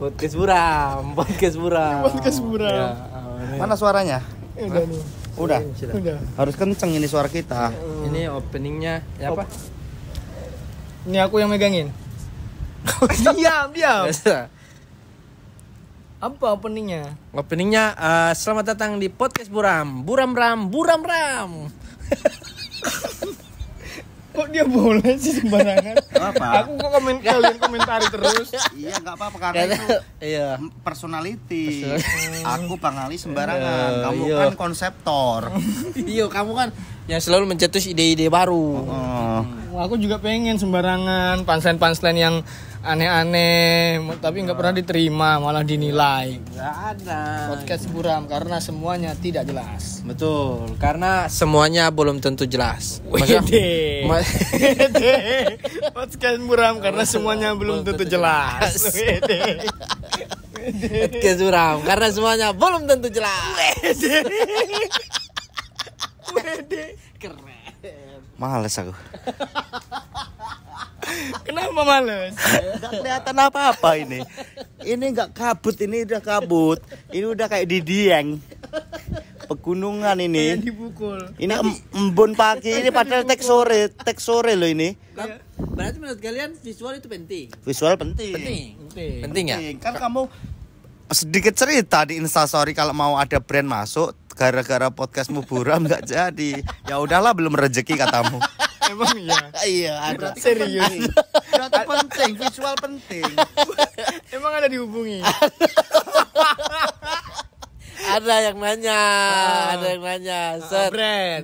Podcast buram. Ya, Mana suaranya? Udah nih. Udah. Udah. Harus kenceng ini suara kita. ini openingnya ya apa? Ini aku yang megangin. Diam. Biasa. Apa openingnya? Openingnya selamat datang di podcast buram. Buram ram. Kok dia boleh sih sembarangan? Apa? Aku kok kalian komentari terus. Iya, enggak apa-apa karena itu Iya. personality. Aku Bang Ali sembarangan. Kamu Iya. kan konseptor. Iya, kamu kan yang selalu mencetus ide-ide baru. Oh. Aku juga pengen sembarangan punchline yang aneh-aneh, tapi nggak pernah diterima, malah dinilai. Gak ada. Podcast buram karena semuanya tidak jelas. Betul, karena semuanya belum tentu jelas. Wede. Podcast buram karena semuanya belum tentu jelas. Wede. Podcast buram karena semuanya belum tentu jelas. Wede. Keren. Males aku. Kenapa males? Enggak kelihatan apa-apa ini. Ini enggak kabut, ini udah kabut. Ini udah kayak di Dieng. Pegunungan ini. Kayak dipukul. Ini embun pagi ini padahal tek sore loh ini. Berarti menurut kalian visual itu penting? Visual penting. Penting ya? Kan kamu sedikit cerita di Instastory kalau mau ada brand masuk gara-gara podcastmu buram nggak jadi. Ya udahlah belum rezeki katamu. Emang iya. Iya, ada. Serius. Berarti penting, visual penting. Emang ada dihubungi. Ada yang nanya, Set. Brand.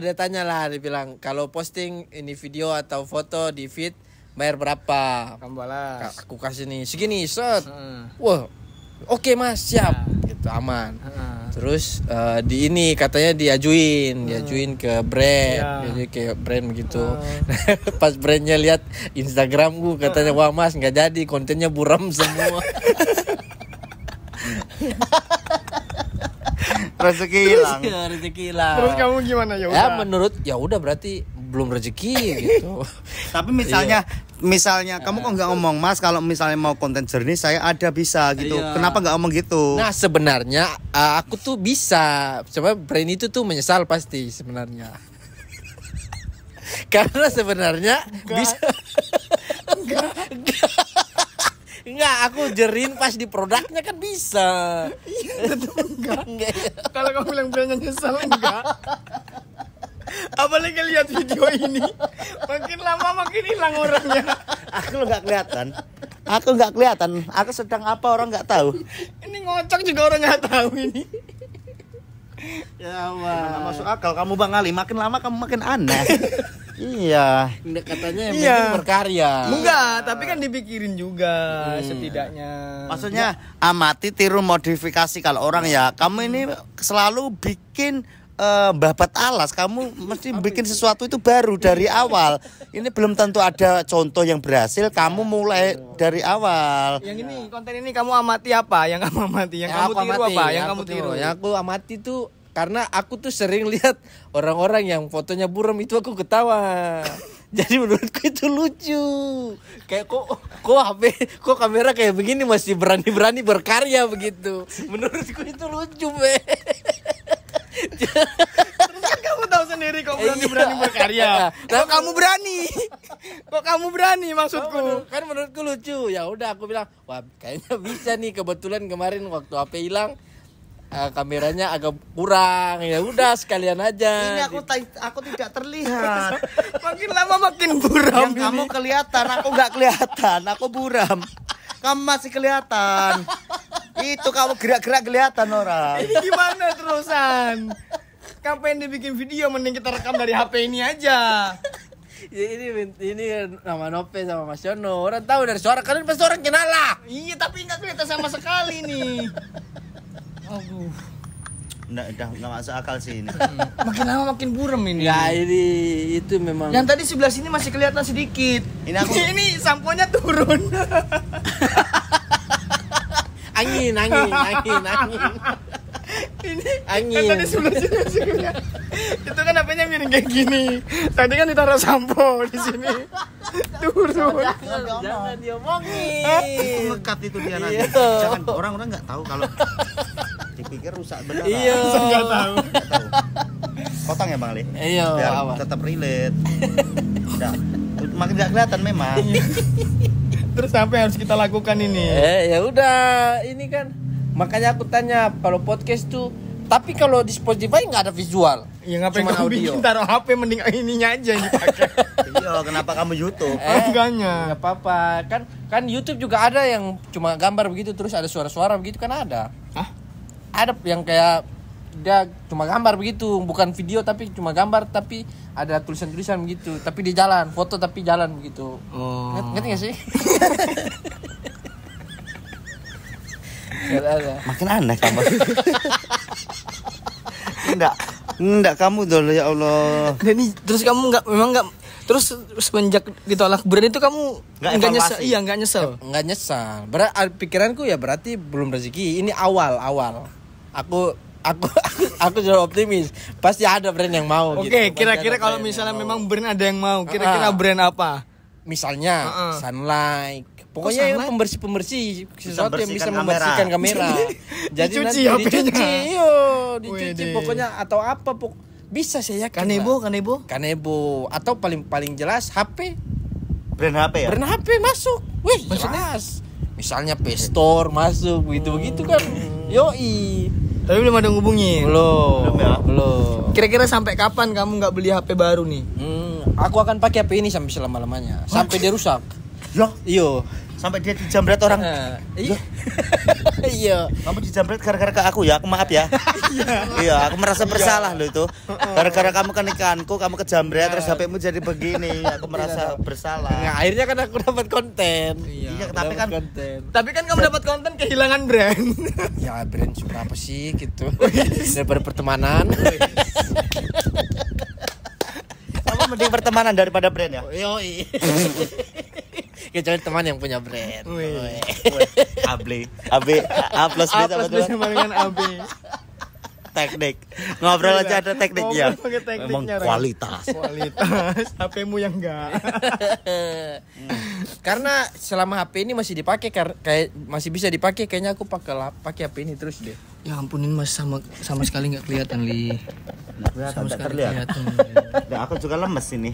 Dia tanya lah, dia bilang kalau posting ini video atau foto di feed bayar berapa? Kamu balas. Aku kasih nih segini, set. Wah, oke mas, siap. Gitu aman. Terus di ini katanya diajuin ke brand, jadi kayak brand begitu. Pas brandnya lihat Instagramku katanya wah mas nggak jadi, kontennya buram semua. Rezeki hilang. Rezeki hilang. Terus kamu gimana ya? Ya menurut ya udah berarti belum rezeki gitu. Tapi misalnya kamu kok nggak ngomong mas kalau misalnya mau konten jernih saya ada bisa gitu. Iya. Kenapa nggak ngomong gitu? Nah sebenarnya aku tuh bisa, cuma brand itu tuh menyesal pasti sebenarnya. Karena sebenarnya bisa. Enggak, aku jerin pas di produknya kan bisa. Iya, betul enggak? Enggak. Kalau kamu bilang brandnya nyesel enggak? Apalagi lihat video ini, makin lama makin hilang orangnya. Aku nggak kelihatan. Aku sedang apa orang nggak tahu. Ini ngocok juga orang nggak tahu ini. Ya Nggak masuk akal kamu Bang Ali. Makin lama kamu makin aneh. Iya. Katanya yang Iya. penting berkarya. Enggak, tapi kan dipikirin juga setidaknya. Maksudnya amati tiru modifikasi kalau orang ya. Kamu ini selalu bikin babat alas. Kamu mesti bikin sesuatu itu baru dari awal. Ini belum tentu ada contoh yang berhasil. Kamu mulai dari awal. Yang ini konten ini kamu amati apa? Yang kamu amati, yang kamu tiru apa? Yang kamu tiru. Yang aku amati tuh karena aku tuh sering lihat orang-orang yang fotonya buram itu aku ketawa. Jadi menurutku itu lucu. Kayak kok kamera kayak begini masih berani-berani berkarya begitu. Menurutku itu lucu, be. Terus kan kamu tahu sendiri kok berani-berani berkarya. Kok kamu berani? Kok kamu berani maksudku? Kan menurutku lucu. Ya udah aku bilang, wah kayaknya bisa nih, kebetulan kemarin waktu HP hilang kameranya agak kurang. Ya udah sekalian aja. Ini aku tidak terlihat. Makin lama makin buram. Yang kamu kelihatan, aku nggak kelihatan. Aku buram. Kamu masih kelihatan. Itu kamu gerak-gerak kelihatan orang. Ini gimana terusan? Kapan dibikin video mending kita rekam dari HP ini aja. Ya, ini nama Nope sama Mas Yono. Orang tahu dari suara kalian pasti orang kenal lah. Iya, tapi nggak kelihatan sama sekali nih. Aduh. Nggak masuk akal sih ini. Makin lama makin buram ini. Ya ini itu memang. Yang tadi sebelah sini masih kelihatan sedikit. Ini aku Ini samponya turun. angin. Ini Angin. Kan tadi sebelah sini masih kelihatan. Itu kan HP-nya miring kayak gini. Tadi kan ditaruh sampo di sini. Turun. Jangan diomongin. Ngekat itu dia nanti. Iya. Jangan orang-orang nggak tahu kalau dipikir rusak beneran. Iya. Enggak tahu. Nggak tahu. Potong ya Bang Ali. Iya, Biar apa? tetap relate. Udah. Makin nggak kelihatan memang. Terus apa yang harus kita lakukan ini? Ya udah, ini kan makanya aku tanya kalau podcast tuh, tapi kalau di Spotify nggak ada visual. Ya ngapain Cuman kamu audio. bikin taruh HP mending ininya aja yang dipakai. Iya, kenapa kamu YouTube? Enggaknya. Nggak apa-apa, kan YouTube juga ada yang cuma gambar begitu terus ada suara-suara begitu kan ada. Hah? Ada yang kayak dia cuma gambar begitu, bukan video tapi cuma gambar tapi ada tulisan-tulisan begitu, tapi di jalan, foto tapi jalan begitu. Oh. Ngerti nggak sih? Nggak ada. Makin aneh kamu. Enggak kamu dulu ya Allah. Dan ini terus kamu memang nggak terus semenjak ditolak brand itu kamu Nggak nyesel. evaluasi. Iya, nggak nyesel. Nggak nyesal. Pikiranku ya berarti belum rezeki. Ini awal. Aku sudah optimis. Pasti ada brand yang mau. Oke, gitu. kira-kira Pasti ada kalau brand misalnya yang memang mau. brand ada yang mau, kira-kira brand apa? Misalnya Sunlight. Pokoknya yang pembersih sesuatu yang bisa membersihkan membersihkan kamera. Jadi Dicuci nanti HP-nya. dicuci Wede. pokoknya atau apa bisa saya yakin. Kanebo. Kanebo atau paling jelas HP. Brand HP ya? Brand HP masuk. Wih, jelas. Misalnya Play Store masuk begitu kan. Yoi. Tapi belum ada ngubungin. Belum ya? Belum. Kira-kira sampai kapan kamu nggak beli HP baru nih? Aku akan pakai HP ini sampai selama-lamanya. Sampai dia rusak. Ya, Iyo. sampai dia dijambret orang. Iya. Iya. Kamu dijambret gara-gara ke aku ya, aku maaf ya. Iya, aku merasa bersalah loh itu. Gara-gara kamu ke nikahanku, kamu kejambret terus HP-mu jadi begini, aku merasa bersalah. Nah, akhirnya kan aku dapat konten. Iya, Aku tapi dapat kan konten. Tapi kan kamu dapat konten kehilangan brand. Ya brand berapa sih gitu. Daripada pertemanan. kamu mending pertemanan daripada brand ya. Yoi. Kecuali teman yang punya brand. Wih. AB, A plus B A sama plus B sama dengan AB. teknik. Ngobrol aja ada tekniknya. Ngobrol pakai tekniknya, Memang Ren. kualitas. Kualitas HP-mu yang enggak. Karena selama HP ini masih dipakai kayak masih bisa dipakai, kayaknya aku pakai HP ini terus deh. Ya ampunin Mas, sama sekali nggak kelihatan Li. Sama Tak sekali terlihat. kelihatan. Nah, aku juga lemes ini.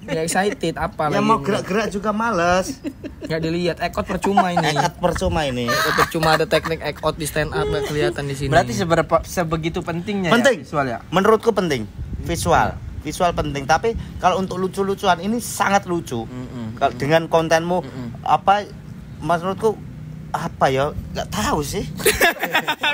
Ya excited apa Ya lagi? mau gerak-gerak juga males. Nggak dilihat, ekot percuma ini. Nekat percuma ini. Ekot cuma ada teknik ekot di stand up nggak kelihatan di sini. Berarti sebegitu pentingnya Penting. ya visual ya. Menurutku penting. Visual penting, tapi kalau untuk lucu-lucuan ini sangat lucu. Kalau dengan kontenmu apa menurutku apa ya? Nggak tahu sih.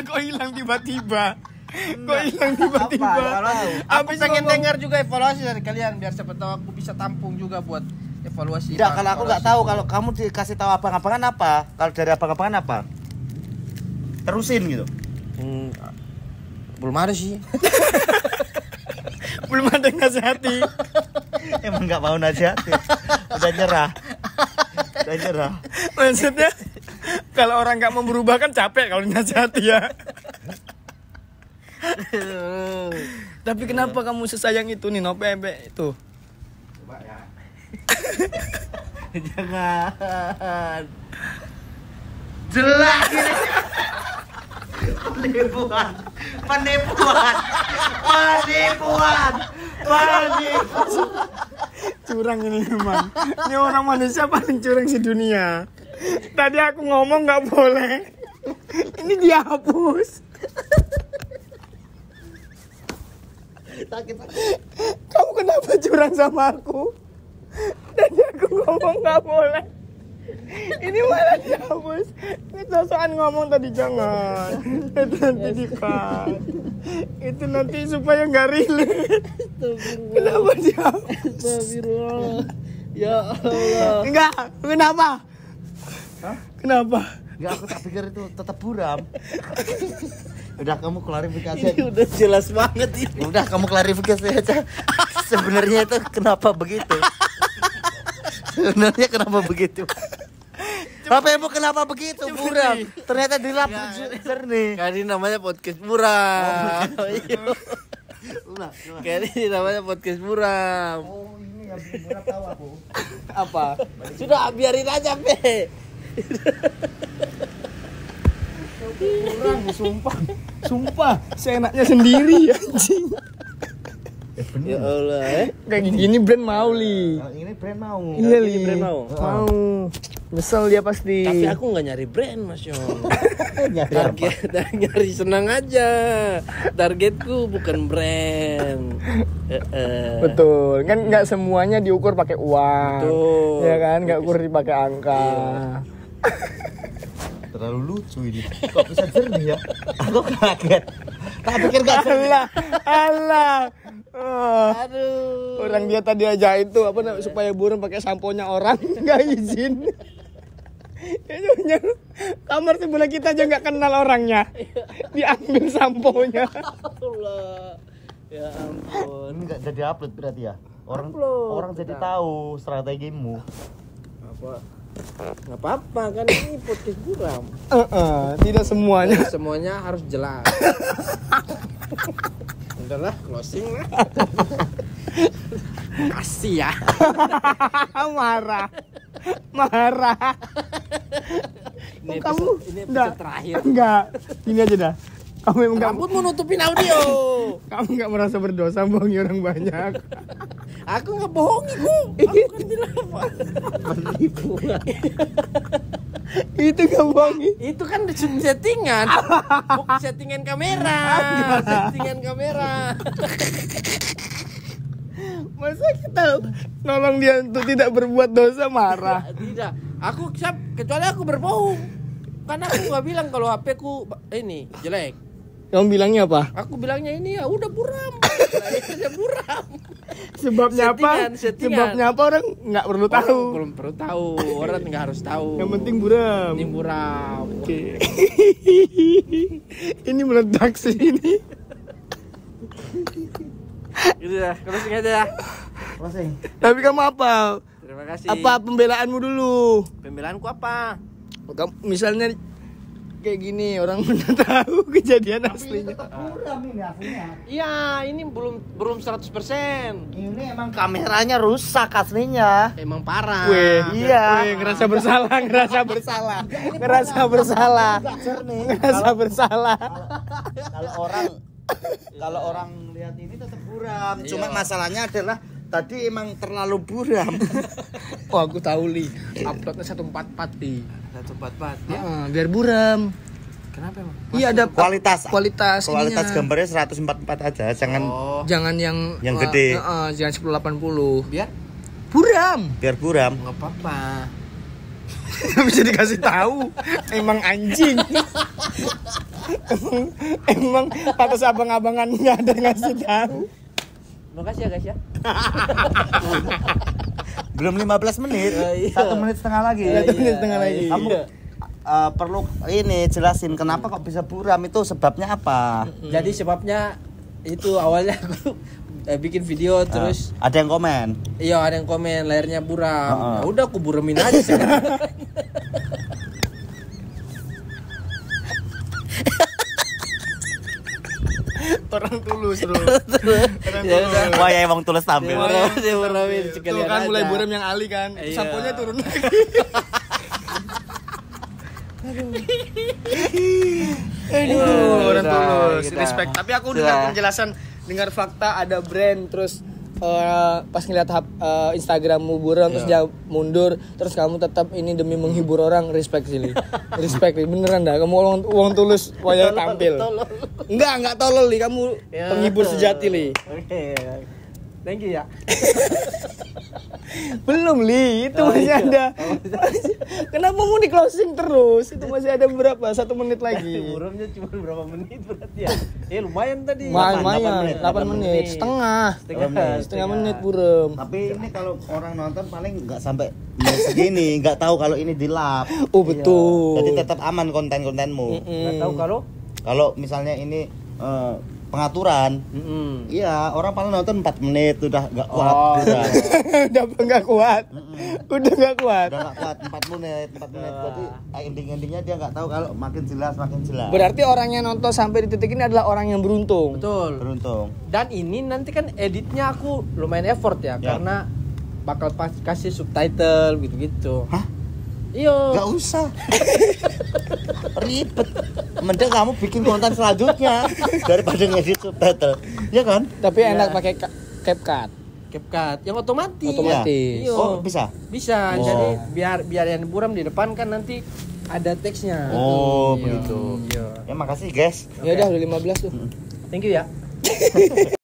Kok hilang tiba-tiba? Kok hilang tiba-tiba? Aku pengen dengar juga evaluasi dari kalian biar siapa tahu aku bisa tampung juga buat evaluasi. Tidak, kalau aku nggak tahu, kalau kamu dikasih tahu abang-abangan apa? Kalau dari abang-abangan apa? Terusin gitu. Belum ada sih. Belum ada yang nasihati. Emang nggak mau nasihati. Udah nyerah. Maksudnya kalau orang nggak mau berubah kan capek kalau nasihati ya. Tapi kenapa kamu sesayang itu nih Nope itu? Coba ya. Jangan. Jelek ini. Penipuan. Curang ini memang. Ini orang manusia paling curang sedunia. Tadi aku ngomong nggak boleh. Ini dihapus. Kamu kenapa curang sama aku? Tadi aku ngomong nggak boleh. Ini malah dihapus. Ini sosokan ngomong tadi jangan. Itu nanti di-cut. Itu nanti supaya nggak relate. Kenapa dihapus? Astagfirullah. Ya Allah. Enggak, kenapa? Hah? Kenapa? Enggak, aku tak pikir itu tetap buram. Udah kamu klarifikasi Ini aja. udah jelas banget ini. Udah kamu klarifikasi aja. Sebenarnya itu kenapa begitu? Sebenarnya kenapa begitu? HP-mu kenapa begitu buram? Ternyata dilap jernih. Kali ini namanya podcast buram. Ulah. Kali ini namanya podcast buram. Oh, ini yang murah tahu aku. Apa? Sudah biarin aja, Pe. Kurang, sumpah, seenaknya sendiri anjing. Ya Allah, Kayak gini brand mau li. Ini brand mau. Iya Ini li. brand mau. Mau. Nyesel dia pasti. Tapi aku nggak nyari brand, Mas Yon. Nyari apa? nyari senang aja. Targetku bukan brand. Betul, kan nggak semuanya diukur pakai uang. Betul. Ya kan, nggak ukur pakai angka. Terlalu lucu ini. Kok bisa jernih ya? Aku kaget. Tak pikir gak jernih. Allah. Oh. Aduh. Orang dia tadi aja itu apa namanya supaya burung pakai samponya orang nggak izin. Kayaknya kamar sebelah kita aja nggak kenal orangnya. Diambil samponya. Allah. Ya ampun. Ini gak jadi upload berarti ya? Orang Upload. jadi tahu strategimu. Apa? Nggak apa-apa kan ini podcast buram. Tidak semuanya. Semuanya harus jelas. Udahlah, closing lah. Kasih ya. Marah. Ini Kamu ini enggak. episode terakhir. Enggak. Ini aja dah. Kamu emang Rambut mau nutupin audio. kamu nggak merasa berdosa bohongi orang banyak. Aku nggak bohongi kok. Aku kan bilang apa? Menipu. Itu nggak bohongi. Itu kan settingan. Bukan settingan kamera. Settingan kamera. Masa kita nolong dia untuk tidak berbuat dosa marah? Tidak. Aku kecuali aku berbohong. Karena aku nggak bilang kalau HP ku ini jelek. Kamu bilangnya apa? Aku bilangnya ini ya udah buram. Bilangnya buram. Sebabnya apa? Settingan. Sebabnya apa orang nggak perlu tahu. Orang belum perlu tahu. Orang nggak harus tahu. Yang penting buram. Ini buram. Oke. Ini meledak sih ini. Gitu ya. Closing aja ya. Closing. Tapi kamu apa? Terima kasih. Apa pembelaanmu dulu? Pembelaanku apa? Misalnya kayak gini orang mana tahu kejadian aslinya. Buram ini aslinya. Iya, ini belum 100%. Ini emang kameranya rusak aslinya. Emang parah. Weh, Iya. Weh, ngerasa bersalah. Ngerasa bersalah. Kalau orang lihat ini tetap buram. Cuma masalahnya adalah tadi emang terlalu buram. Oh, aku tahu li. Uploadnya 144 di. 144 ya. Biar buram. Kenapa emang? Iya ada Kualitas ininya. gambarnya 144 aja. Jangan Jangan yang gede. Jangan 1080. Biar Buram. biar buram. nggak apa-apa. Bisa dikasih tahu. Emang anjing. emang atas abang-abangan nggak ada ngasih tahu. Makasih ya guys ya. Belum 15 menit. Iya. 1 menit setengah lagi. 1 menit setengah lagi. Kamu perlu ini jelasin kenapa kok bisa buram, itu sebabnya apa? Jadi sebabnya itu awalnya aku bikin video terus Ada yang komen. iya ada yang komen layarnya buram. Heeh. Ya udah aku buremin aja sekarang. Orang tulus bro. Ya udah. Wah ya emang tulus tampil. Dia buremin Tuh sekalian kan mulai aja. buram yang Ali kan. Iya. Samponya turun lagi. Aduh, orang Udah, tulus. kita. Respect. Tapi aku Sudah. dengar penjelasan, dengar fakta ada brand terus pas ngeliat Instagrammu buram terus dia mundur terus kamu tetap ini demi menghibur orang, respect sih Li. Respect Li, beneran dah kamu uang tulus wajah tampil. Tolol. Enggak tolol Li, kamu Ya. penghibur sejati Li. Oke. Thank you ya. Belum Li, itu Oh, masih iya. ada. Kenapa mau di closing terus? Itu masih ada berapa? 1 menit lagi. Buramnya cuma berapa menit berarti ya? Lumayan tadi. Lumayan, 8 menit, setengah menit buram. Tapi ini kalau orang nonton paling nggak sampai menit segini, nggak tahu kalau ini di lap. Oh betul. Jadi tetap aman konten-kontenmu. Nggak tahu kalau Kalau misalnya ini pengaturan, iya orang paling nonton 4 menit udah nggak kuat. Oh, Udah Udah nggak kuat. Udah nggak kuat. nggak kuat 4 menit. Berarti ending-endingnya dia nggak tahu kalau makin jelas. Berarti orang yang nonton sampai di titik ini adalah orang yang beruntung. betul. Beruntung. Dan ini nanti kan editnya aku lumayan effort ya, Ya. karena bakal kasih subtitle gitu-gitu. Hah? Iya. Gak usah. Ribet. Mending kamu bikin konten selanjutnya daripada ngedit subtitle. Ya kan? Tapi enak pakai CapCut. CapCut yang otomatis. Otomatis. Iya. Oh, bisa. Bisa. Oh. Jadi biar yang buram di depan kan nanti ada teksnya. Oh, Iya. begitu. Iya. Ya makasih, guys. Ya udah 15 tuh. Thank you ya.